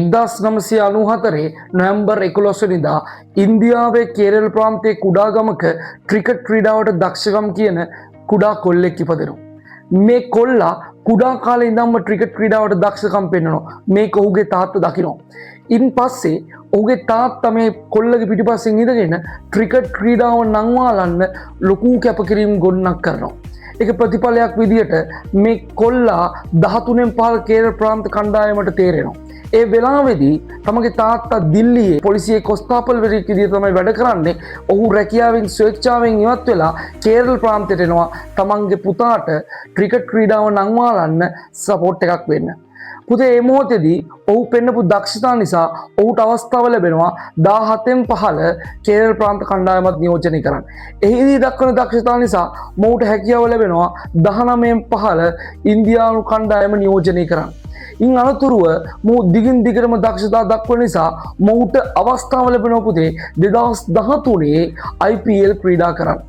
1994 නොවැම්බර් 11 වෙනිදා ඉන්දියාවේ කේරළ ප්‍රාන්තයේ කුඩා ගමක ක්‍රිකට් ක්‍රීඩාවට දක්ෂකම් කියන කුඩා කොල්ලෙක් ඉපදෙනවා. මේ කොල්ලා කුඩා කාලේ ඉඳන්ම ක්‍රිකට් ක්‍රීඩාවට දක්ෂකම් පෙන්වනවා. මේක ඔහුගේ තාත්තා දකිනවා. ඉන් පස්සේ ඔහුගේ තාත්තා මේ කොල්ලගේ පිටිපස්සෙන් ඉඳගෙන ක්‍රිකට් ක්‍රීඩාව නංවාලන්න ලොකු කැපකිරීම් ගොඩනක් කරනවා. ඒක ප්‍රතිඵලයක් විදියට මේ කොල්ලා 13න් පහළ කේරළ ප්‍රාන්ත කණ්ඩායමට තේරෙනවා. ඒ වෙලාවේදී තමගේ තාත්තා දිල්ලියේ පොලිසියේ කොස්තාපල්වරයෙක් විදිහට තමයි වැඩ කරන්නේ. ඔහු රැකියාවෙන් ස්වේච්ඡාවෙන් ඉවත් වෙලා කේරළ ප්‍රාන්තයට එනවා තමන්ගේ පුතාට ක්‍රිකට් ක්‍රීඩාව නංවාලන්න සපෝට් එකක් වෙන්න. පුතේ මේ මොහොතේදී ඔහු පෙන්නපු දක්ෂතා නිසා ඔහුට අවස්ථාව ලැබෙනවා 17න් පහළ කේරළ ප්‍රාන්ත කණ්ඩායමත් නියෝජනය කරන්න. එහිදී දක්වන දක්ෂතා නිසා මොහුට හැකියාව ලැබෙනවා 19න් පහළ ඉන්දියානු කණ්ඩායම නියෝජනය කරන්න. ඉන් අනතුරුව මොහු දිගින් දිගටම දක්ෂතා දක්වන නිසා මොහුට අවස්ථාව ලැබෙනවා පුතේ 2013 IPL ක්‍රීඩා කරන්න.